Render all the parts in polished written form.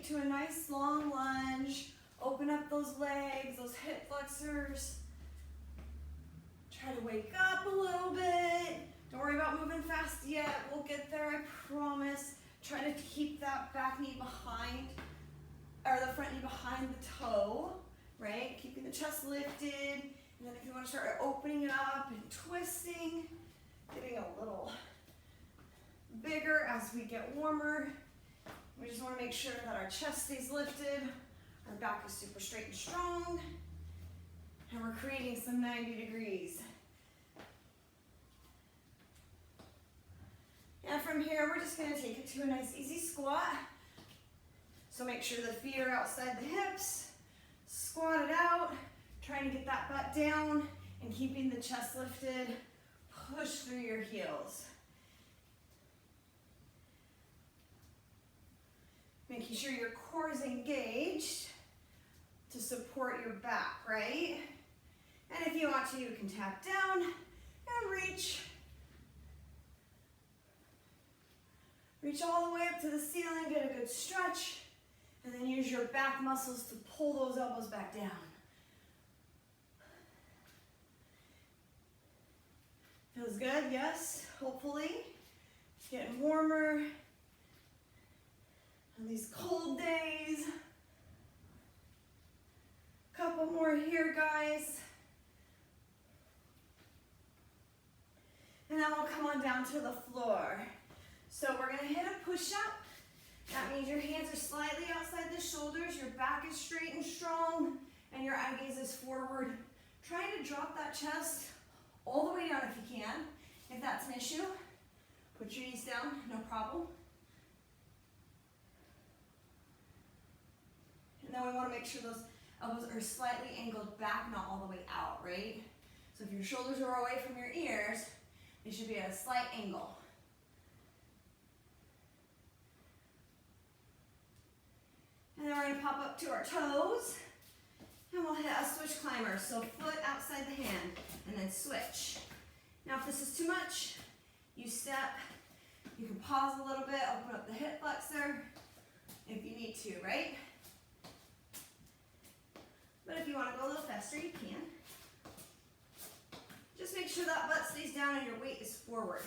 to a nice long lunge. Open up those legs, those hip flexors. Try to wake up a little bit. Don't worry about moving fast yet. We'll get there, I promise. Try to keep that back knee behind, or the front knee behind the toe, right? Keeping the chest lifted. And then if you want to start opening it up and twisting, getting a little bigger as we get warmer. We just want to make sure that our chest stays lifted, our back is super straight and strong, and we're creating some 90 degrees. And from here, we're just going to take it to a nice easy squat. So make sure the feet are outside the hips, squat it out, trying to get that butt down and keeping the chest lifted. Push through your heels. Making sure your core is engaged to support your back, right? And if you want to, you can tap down and reach. Reach all the way up to the ceiling, get a good stretch, and then use your back muscles to pull those elbows back down. Feels good, yes, hopefully. Getting warmer on these cold days. Couple more here, guys. And then we'll come on down to the floor. So we're gonna hit a push-up. That means your hands are slightly outside the shoulders, your back is straight and strong, and your eye gaze is forward. Trying to drop that chest all the way down if you can. If that's an issue, put your knees down, no problem. And then we want to make sure those elbows are slightly angled back, not all the way out, right? So if your shoulders are away from your ears, they should be at a slight angle. And then we're going to pop up to our toes, and we'll hit a switch climber. So foot outside the hand, and then switch. Now if this is too much, you step, you can pause a little bit, open up the hip flexor if you need to, right? But if you want to go a little faster, you can. Just make sure that butt stays down and your weight is forward.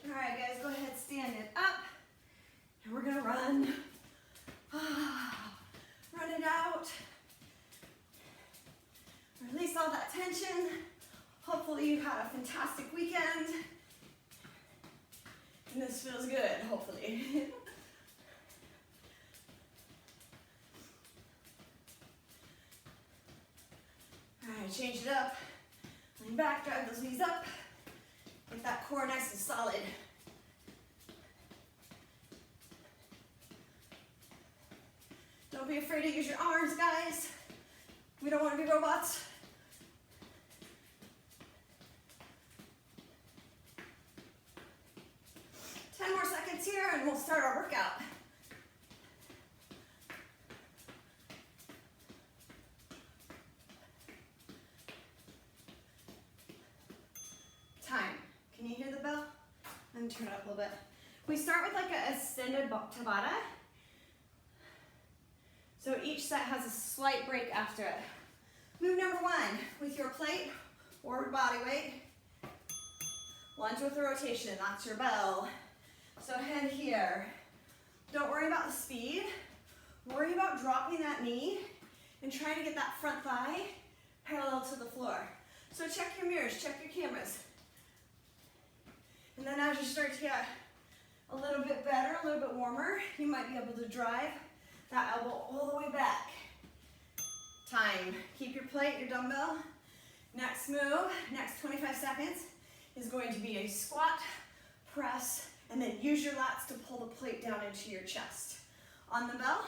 All right, guys, go ahead, stand it up, and we're gonna run. Run it out. Release all that tension. Hopefully you had a fantastic weekend. And this feels good, hopefully. All right, change it up. Lean back, drive those knees up. Get that core nice and solid. Don't be afraid to use your arms, guys. We don't want to be robots. More seconds here and we'll start our workout. Time. Can you hear the bell? Let me turn it up a little bit. We start with like an extended Tabata. So each set has a slight break after it. Move number one with your plate or body weight. Lunge with a rotation, that's your bell. So head here. Don't worry about the speed. Worry about dropping that knee and trying to get that front thigh parallel to the floor. So check your mirrors, check your cameras. And then as you start to get a little bit better, a little bit warmer, you might be able to drive that elbow all the way back. Time. Keep your plate, your dumbbell. Next move, next 25 seconds is going to be a squat, press, and then use your lats to pull the plate down into your chest. On the bell.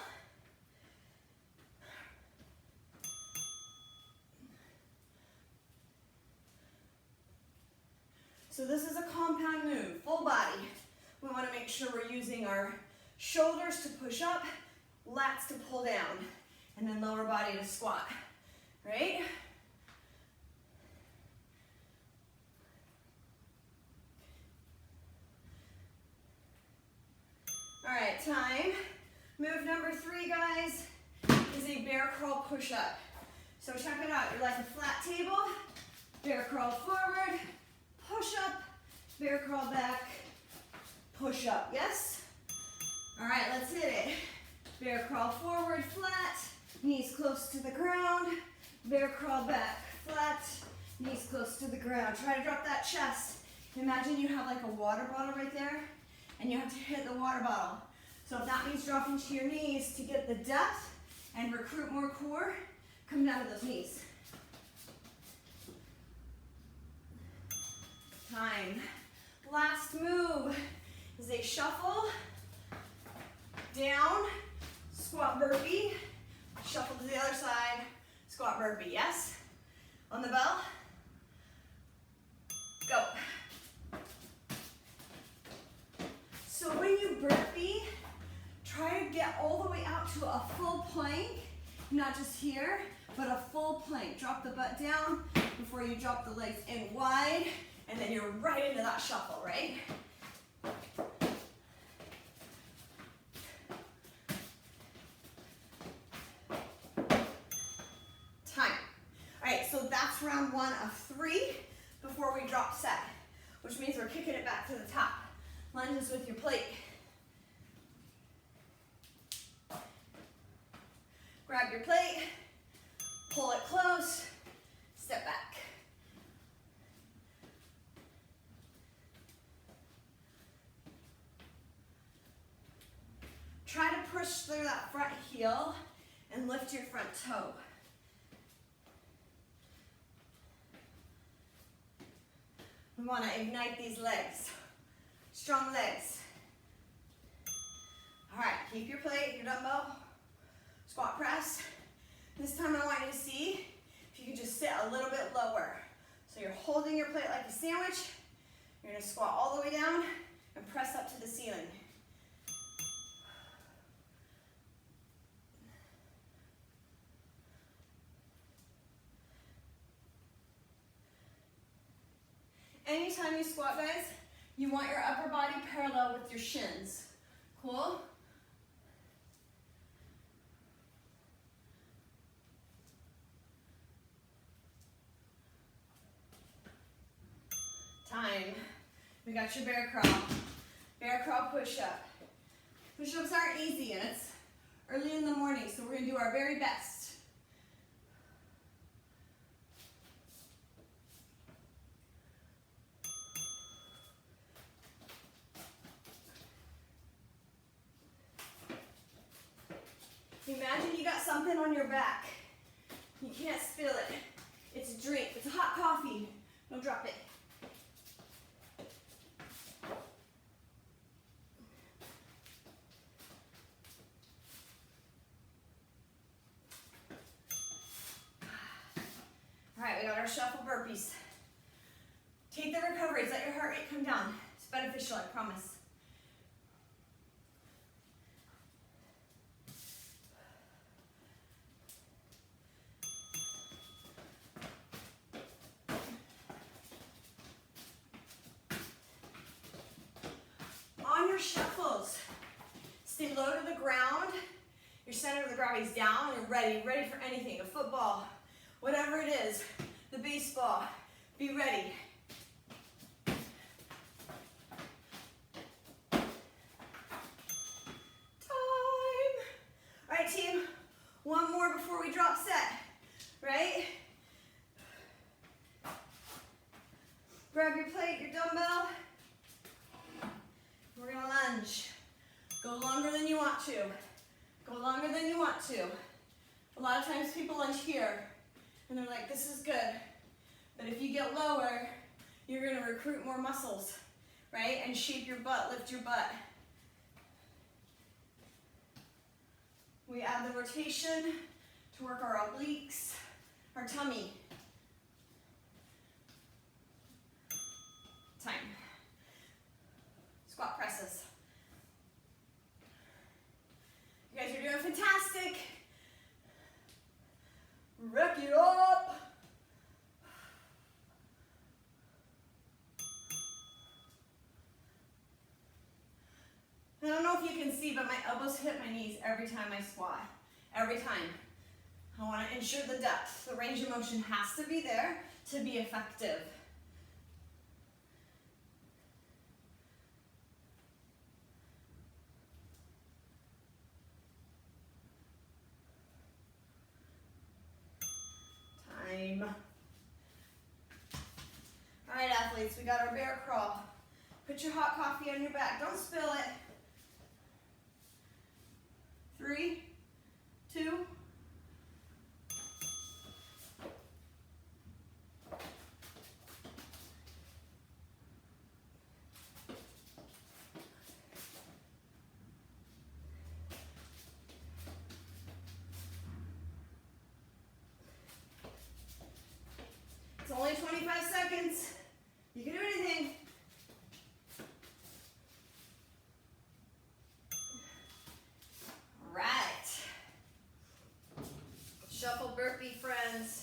So this is a compound move, full body. We want to make sure we're using our shoulders to push up, lats to pull down, and then lower body to squat. right? All right, time. Move number 3, guys, is a bear crawl push-up. So check it out. You're like a flat table, bear crawl forward, push up, bear crawl back, push up. Yes? All right, let's hit it. Bear crawl forward, flat, knees close to the ground, bear crawl back, flat, knees close to the ground. Try to drop that chest. Imagine you have like a water bottle right there, and you have to hit the water bottle. So if that means dropping to your knees to get the depth and recruit more core, come down to those knees. Time. Last move is a shuffle, down, squat burpee, shuffle to the other side, squat burpee, yes? On the bell, go. So when you burpee, try to get all the way out to a full plank, not just here, but a full plank. Drop the butt down before you drop the legs in wide, and then you're right into that shuffle, right? Time. All right, so that's round 1 of 3 before we drop set, which means we're kicking it back to the top. Lunges with your plate. Grab your plate, pull it close, step back. Try to push through that front heel and lift your front toe. We want to ignite these legs. Strong legs. All right, keep your plate, your dumbbell. Squat press. This time I want you to see if you can just sit a little bit lower. So you're holding your plate like a sandwich. You're going to squat all the way down and press up to the ceiling. Anytime you squat, guys, you want your upper body parallel with your shins. Cool? Time. We got your bear crawl. Bear crawl push-up. Push-ups aren't easy, and it's early in the morning, so we're going to do our very best. Imagine you got something on your back. You can't spill it. It's a drink. It's a hot coffee. Don't drop it. All right, we got our shuffle burpees. Take the recoveries. Let your heart rate come down. It's beneficial, I promise. Shuffles. Stay low to the ground. Your center of the gravity's down. You're ready for anything. A football, whatever it is, the baseball. Be ready. Time. All right, team. One more before we drop set. Right? Grab your plate, your dumbbell. We're gonna lunge. Go longer than you want to. Go longer than you want to. A lot of times people lunge here and they're like, this is good. But if you get lower, you're gonna recruit more muscles, right? And shape your butt, lift your butt. We add the rotation to work our obliques, our tummy. Time. Squat presses. You guys are doing fantastic. Wreck it all. see, but my elbows hit my knees every time I squat. Every time. I want to ensure the depth. The range of motion has to be there to be effective. Time. All right, athletes, we got our bear crawl. Put your hot coffee on your back. Don't spill it. 3, 2. It's only 25 seconds. You can do anything. All right. Shuffle burpee, friends.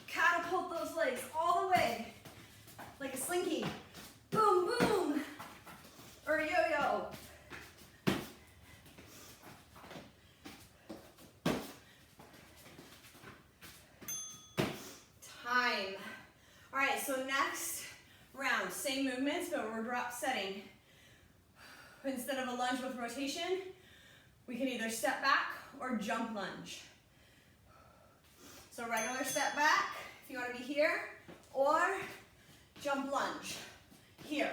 Catapult those legs all the way, like a slinky. Boom, boom, or a yo-yo. Time. All right, so next round, same movements, but we're drop setting. Instead of a lunge with rotation, we can either step back or jump lunge. So regular step back, if you want to be here, or jump lunge, here.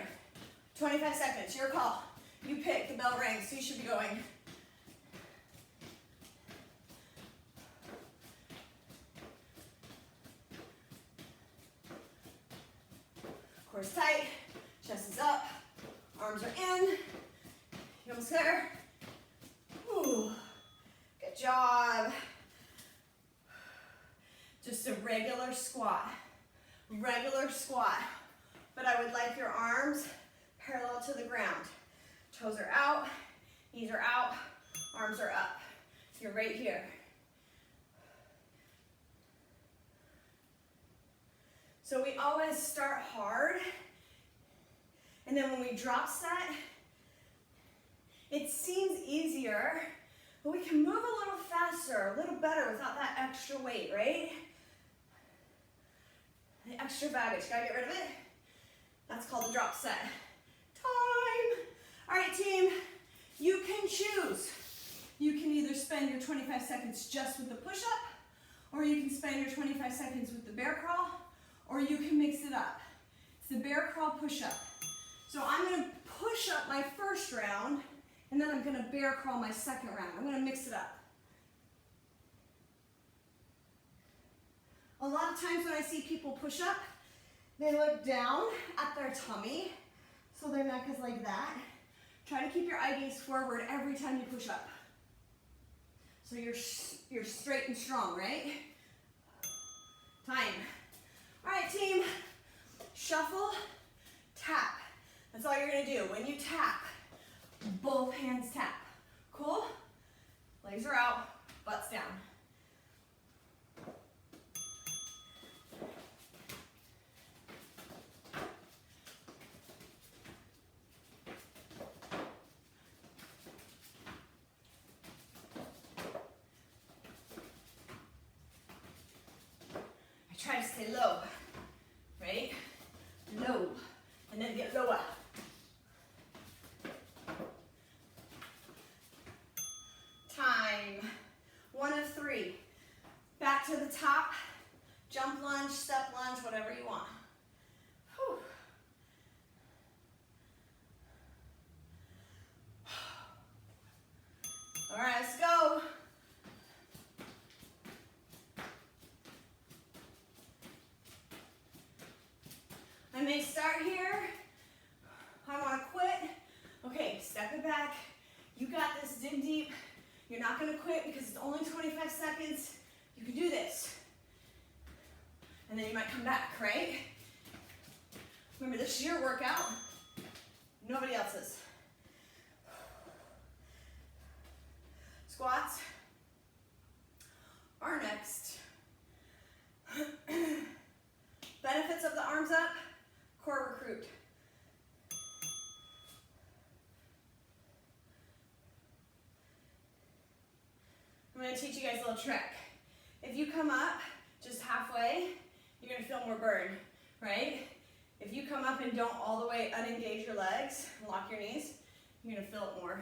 25 seconds, your call. You pick, the bell rings, so you should be going. Core's tight, chest is up, arms are in. You almost there? Ooh, good job. Just a regular squat, but I would like your arms parallel to the ground. Toes are out, knees are out, arms are up. You're right here. So we always start hard, and then when we drop set, it seems easier, but we can move a little faster, a little better without that extra weight, right? The extra baggage, gotta get rid of it. That's called the drop set. Time. All right, team, you can choose. You can either spend your 25 seconds just with the push-up, or you can spend your 25 seconds with the bear crawl, or you can mix it up. It's the bear crawl push-up. So I'm gonna push up my first round, and then I'm gonna bear crawl my second round. I'm gonna mix it up. A lot of times when I see people push up, they look down at their tummy, so their neck is like that. Try to keep your eye gaze forward every time you push up. So you're straight and strong, right? Time. All right, team, shuffle, tap. That's all you're gonna do. When you tap, both hands tap. Cool? Legs are out, butts down. Try to stay low, right? Low, and then get lower. Time. 1 of 3. Back to the top, jump lunge, step lunge, whatever you want. Whew. All right, let's go. I may start here. I want to quit. Okay, step it back. You got this, dig deep. You're not going to quit because it's only 25 seconds. You can do this. And then you might come back, right? Remember, this is your workout. Nobody else's. Squats are next. Benefits of the arms up, core recruit. I'm going to teach you guys a little trick. If you come up just halfway, you're going to feel more burn, right? If you come up and don't all the way unengage your legs and lock your knees, you're going to feel it more.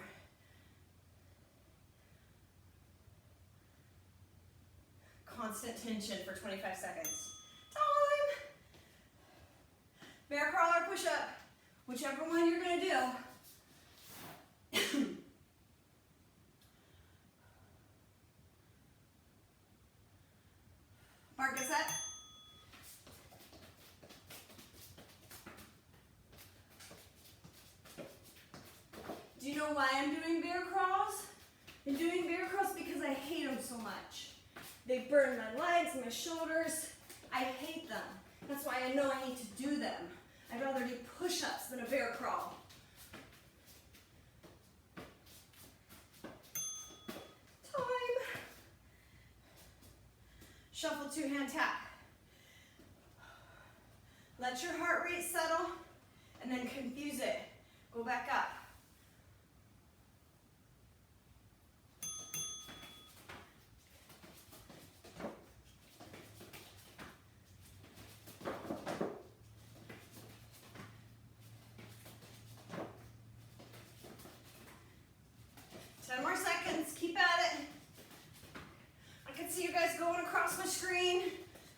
Constant tension for 25 seconds. Time! Bear crawl or push up, whichever one you're going to do. Mark, get set. Do you know why I'm doing bear crawls? I'm doing bear crawls because I hate them so much. They burn my legs, my shoulders. I hate them. That's why I know I need to do them. I'd rather do push-ups than a bear crawl. Time. Shuffle two-hand tap. Let your heart rate settle and then confuse it. Go back up. Screen.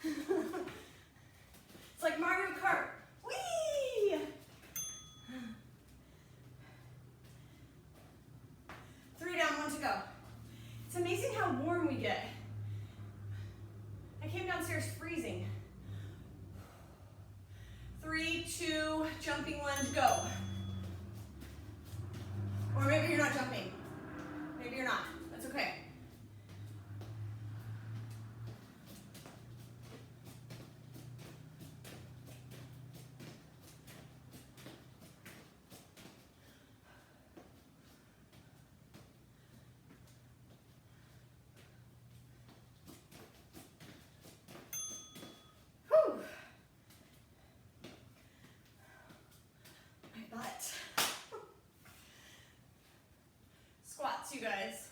It's like Mario Kart. Whee! 3 down, 1 to go. It's amazing how warm we get. I came downstairs freezing. 3, 2, jumping lunge, go. Or maybe you're not jumping. Maybe you're not. That's okay. You guys.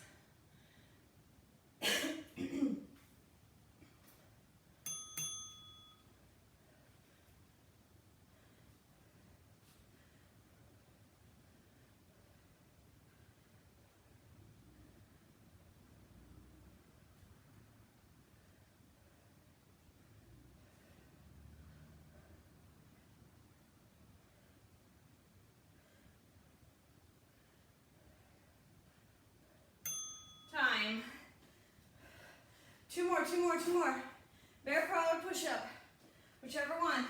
Time. 2 more, 2 more, 2 more. Bear crawl or push up, whichever one.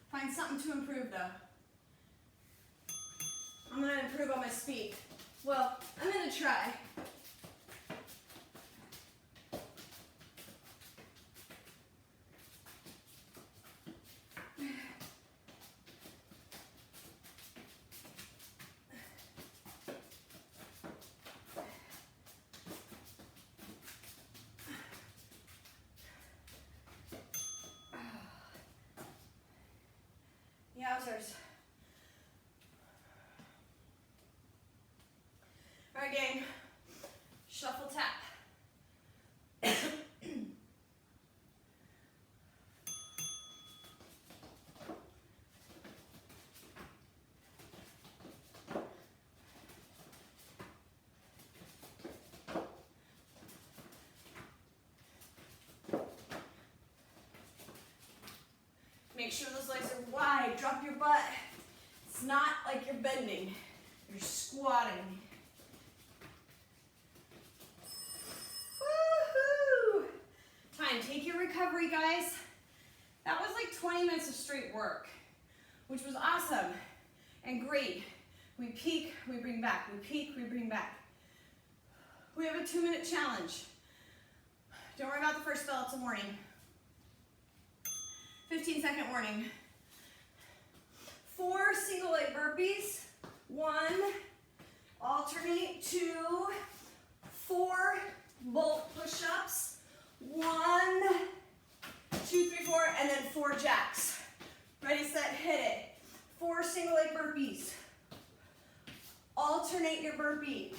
Find something to improve though. I'm gonna improve on my speed. Well, I'm gonna try. Yowzers. All right, gang. Shuffle tap. Make sure those legs are wide. Drop your butt. It's not like you're bending. You're squatting. Woohoo! Time. Take your recovery, guys. That was like 20 minutes of straight work, which was awesome and great. We peak, we bring back. We peak, we bring back. We have a 2-minute challenge. Don't worry about the first bell, it's a warning. 15-second warning. 4 single leg burpees. 1, alternate, 2, 4 bolt push-ups. 1, 2, 3, 4, and then 4 jacks. Ready, set, hit it. 4 single leg burpees. Alternate your burpee.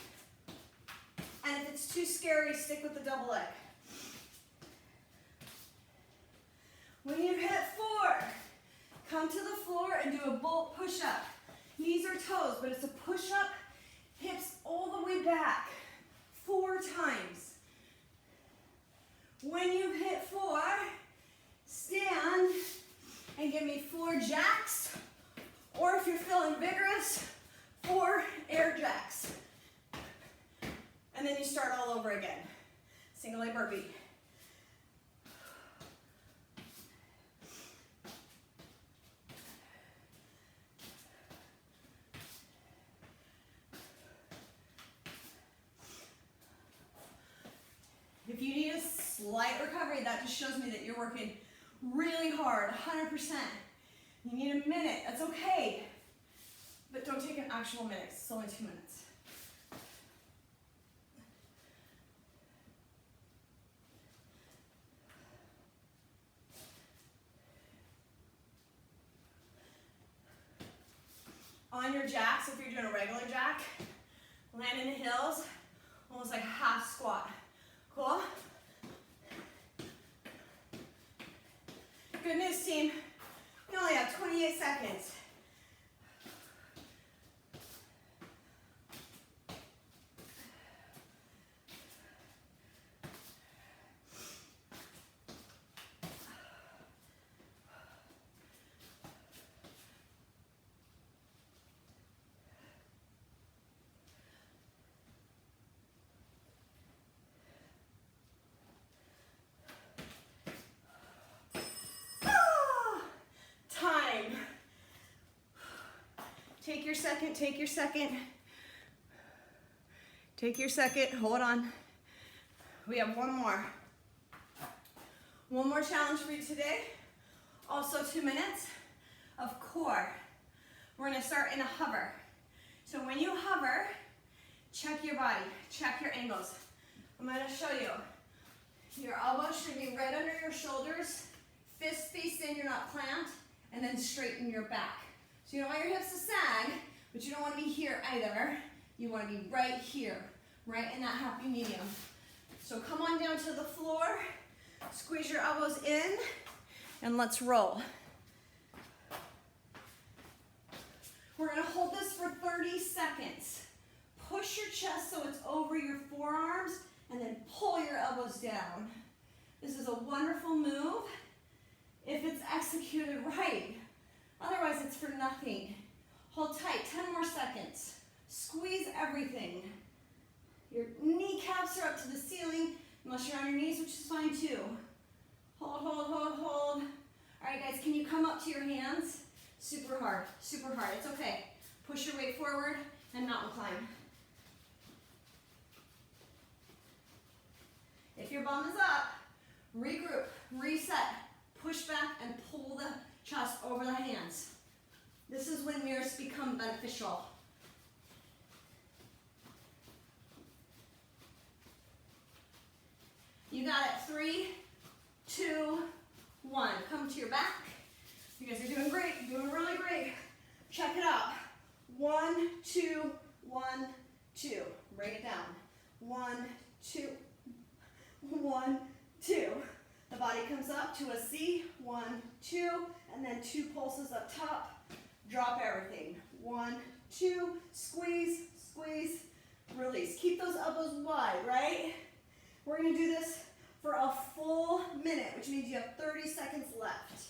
And if it's too scary, stick with the double leg. When you hit 4, come to the floor and do a bolt push-up. Knees or toes, but it's a push-up, hips all the way back. 4 times. When you hit 4, stand and give me 4 jacks, or if you're feeling vigorous, 4 air jacks. And then you start all over again. Single leg burpee. If you need a slight recovery, that just shows me that you're working really hard, 100%. You need a minute, that's okay. But don't take an actual minute, it's only 2 minutes. On your jacks, if you're doing a regular jack, land in the heels, almost like a half squat. Cool? Good news, team. You only have 28 seconds. Take your second, take your second. Take your second, hold on. We have one more. One more challenge for you today. Also 2 minutes of core. We're gonna start in a hover. So when you hover, check your body, check your angles. I'm gonna show you. Your elbows should be right under your shoulders, fist face in, you're not clamped, and then straighten your back. So you don't want your hips to sag, but you don't want to be here either. You want to be right here, right in that happy medium. So come on down to the floor, squeeze your elbows in, and let's roll. We're going to hold this for 30 seconds. Push your chest so it's over your forearms, and then pull your elbows down. This is a wonderful move if it's executed right. Otherwise, it's for nothing. Hold tight, 10 more seconds. Squeeze everything. Your kneecaps are up to the ceiling, unless you're on your knees, which is fine too. Hold, hold, hold, hold. All right, guys, can you come up to your hands? Super hard, it's okay. Push your weight forward and mountain climb. If your bum is up, regroup, reset, push back and pull the chest over the hands. This is when mirrors become beneficial. You got it. 3, 2, 1. Come to your back. You guys are doing great. You're doing really great. Check it out. 1, 2, 1, 2. Break it down. 1, 2, 1, 2. The body comes up to a C. 1, 2, and then 2 pulses up top. Drop everything. 1, 2, squeeze, squeeze, release. Keep those elbows wide, right? We're going to do this for a full minute, which means you have 30 seconds left.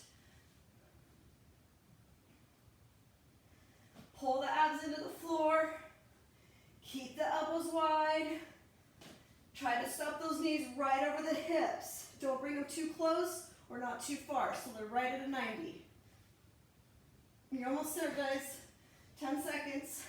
Pull the abs into the floor. Keep the elbows wide. Try to stop those knees right over the hips. Don't bring them too close or not too far, so they're right at a 90. You're almost there, guys. 10 seconds.